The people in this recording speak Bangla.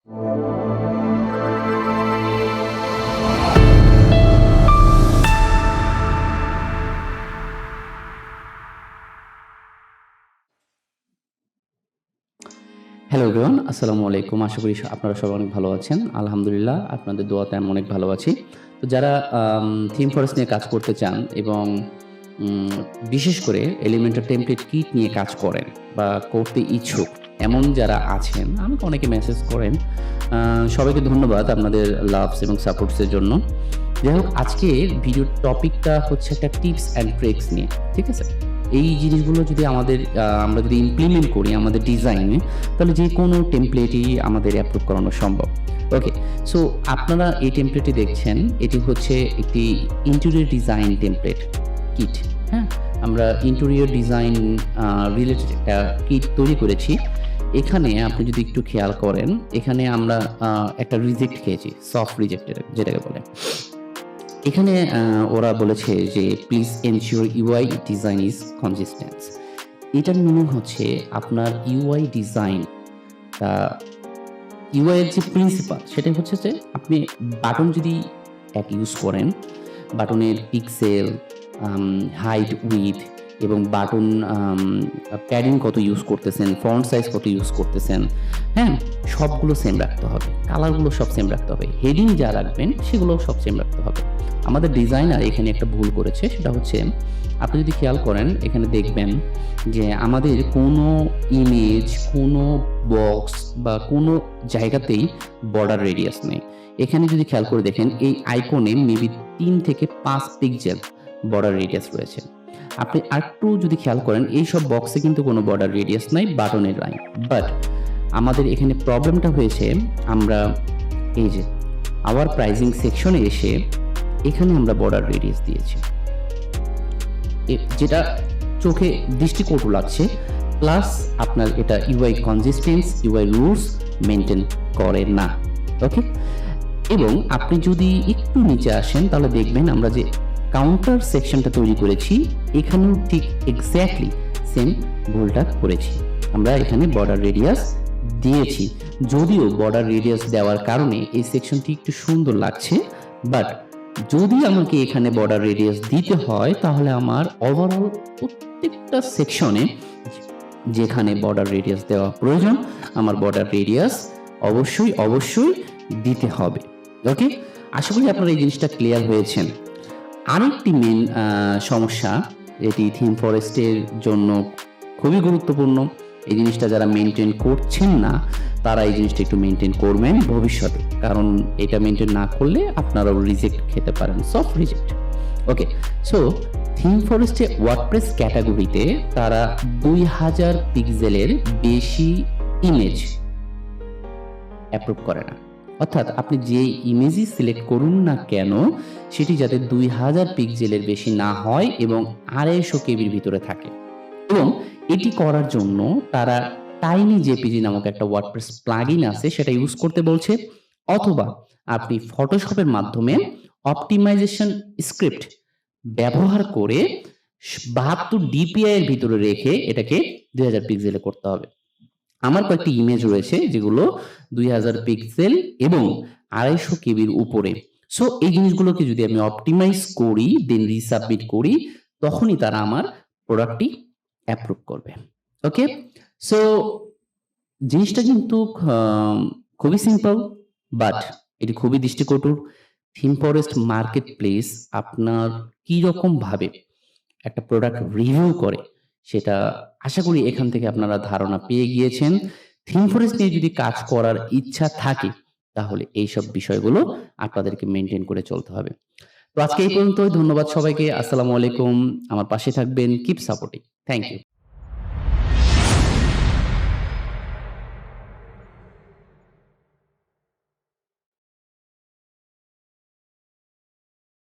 হ্যালো এভরিওয়ান, আসসালামু আলাইকুম। আশা করি আপনারা সবাই অনেক ভালো আছেন। আলহামদুলিল্লাহ, আপনাদের দোয়াতে আমি অনেক ভালো আছি। তো যারা থিম ফরেস্ট নিয়ে কাজ করতে চান এবং উম বিশেষ করে এলিমেন্টর টেমপ্লেট কিট নিয়ে কাজ করেন বা করতে ইচ্ছুক, এমন যারা আছেন, আমাকে অনেকে মেসেজ করেন। সবাইকে ধন্যবাদ আপনাদের লাভস এবং সাপোর্টস এর জন্য। যাই হোক, আজকের ভিডিওর টপিকটা হচ্ছে একটা টিপস অ্যান্ড ট্রিক্স নিয়ে। ঠিক আছে? এই জিনিসগুলো যদি আমরা যদি ইমপ্লিমেন্ট করি আমাদের ডিজাইনে, তাহলে যেকোনো টেমপ্লেটই আমাদের অ্যাপ্রুভ করানো সম্ভব। ওকে, সো আপনারা এই টেমপ্লেটটি দেখছেন, এটি হচ্ছে একটি ইন্টেরিয়র ডিজাইন টেমপ্লেট কিট। হ্যাঁ? আমরা ইন্টেরিয়র ডিজাইন রিলেটেড একটা কিট তৈরি করেছি। এখানে আপনি যদি একটু খেয়াল করেন, এখানে আমরা একটা রিজেক্ট খেয়েছি, সফট রিজেক্ট যেটাকে বলে। এখানে ওরা বলেছে যে please ensure UI design is consistence. এটার মিনিং হচ্ছে আপনার ইউআই ডিজাইন, ইউআই এর যে প্রিন্সিপাল সেটাই হচ্ছে যে আপনি বাটন যদি এক ইউজ করেন, বাটনের পিক্সেল, হাইট, উইথ এবং বাটন প্যাডিং কত ইউজ করতেছেন, ফন্ট সাইজ কত ইউজ করতেছেন, হ্যাঁ, সবগুলো সেম রাখতে হবে। কালারগুলো সব সেম রাখতে হবে। হেডিং যা রাখবেন সেগুলো সব সেম রাখতে হবে। আমাদের ডিজাইনার এখানে একটা ভুল করেছে, সেটা হচ্ছে আপনি যদি খেয়াল করেন এখানে দেখবেন যে আমাদের কোনো ইমেজ, কোনো বক্স বা কোনো জায়গাতেই বর্ডার রেডিয়াস নেই। এখানে যদি খেয়াল করে দেখেন এই আইকনে মেবি 3 থেকে 5 পিক্সেল বর্ডার রেডিয়াস রয়েছে। আপনি আরেকটু যদি খেয়াল করেন এই সব বক্সে কিন্তু কোনো বর্ডার রেডিয়াস নাই, বাটনের নাই। বাট আমাদের এখানে প্রবলেমটা হয়েছে, আমরা এই যে আওয়ার প্রাইজিং সেকশনে এসে এখানে আমরা বর্ডার রেডিয়াস দিয়েছি, যেটা চোখে দৃষ্টিকটু লাগছে। প্লাস আপনার এটা UI consistence, UI rules maintain করে না। ওকে, এবং আপনি যদি একটু নিচে আসেন তাহলে দেখবেন আমরা যে কাউন্টার সেকশনটা তৈরি করেছি এখানেও ঠিক এক্স্যাক্টলি সেম ভুলটা করেছি। আমরা এখানে বর্ডার রেডিয়াস দিয়েছি, যদিও বর্ডার রেডিয়াস দেওয়ার কারণে এই সেকশনটি একটু সুন্দর লাগছে। বাট যদি আমাকে এখানে বর্ডার রেডিয়াস দিতে হয় তাহলে আমার ওভারঅল প্রত্যেকটা সেকশনে যেখানে বর্ডার রেডিয়াস দেওয়া প্রয়োজন আমার বর্ডার রেডিয়াস অবশ্যই দিতে হবে। ওকে, আশা করি আপনারা এই জিনিসটা ক্লিয়ার হয়েছেন। আরেকটি মেন সমস্যা, এটি থিম ফরেস্টের জন্য খুবই গুরুত্বপূর্ণ। এই জিনিসটা যারা মেনটেন করছেন না তারা এই জিনিসটা একটু মেনটেন করবেন ভবিষ্যতে, কারণ এটা মেনটেন না করলে আপনারাও রিজেক্ট খেতে পারেন, সফট রিজেক্ট। ওকে, সো থিম ফরেস্টে ওয়ার্ডপ্রেস ক্যাটাগরিতে তারা 2000 পিক্সেলের বেশি ইমেজ অ্যাপ্রুভ করে না। অর্থাৎ আপনি যে ইমেজই সিলেক্ট করুন না কেন সেটি যাতে 2000 পিক্সেলের বেশি না হয় এবং 250 কেবির ভিতরে থাকে। এবং এটি করার জন্য তারা টাইনি জেপিজি নামক একটা ওয়ার্ডপ্রেস প্লাগইন আছে সেটা ইউজ করতে বলছে, অথবা আপনি ফটোশপের মাধ্যমে অপটিমাইজেশন স্ক্রিপ্ট ব্যবহার করে 72 ডিপিআই এর ভিতরে রেখে এটাকে 2000 পিক্সেলে করতে হবে। আমার কয়েকটি ইমেজ রয়েছে যেগুলো 2000 পিক্সেল এবং 250 কেবির উপরে। সো এই জিনিসগুলোকে যদি আমি অপটিমাইজ করি দেন রিসাবমিট করি, তখনই তারা আমার প্রোডাক্টটি অ্যাপ্রুভ করবে। ওকে, সো জিনিসটা কিন্তু খুবই সিম্পল, বাট এটি খুবই দৃষ্টিকটু। থিম ফরেস্ট মার্কেট প্লেস আপনার কি রকম ভাবে একটা প্রোডাক্ট রিভিউ করে সেটা আশা করি এখান থেকে আপনারা ধারণা পেয়ে গিয়েছেন। থিম ফরেস্ট নিয়ে যদি কাজ করার ইচ্ছা থাকে তাহলে এইসব বিষয়গুলো আপনাদেরকে মেনটেন করে চলতে হবে। তো আজকে এই পর্যন্তই। ধন্যবাদ সবাইকে। আসসালামু আলাইকুম। আমার পাশে থাকবেন, কিপ সাপোর্টিং। Thank you.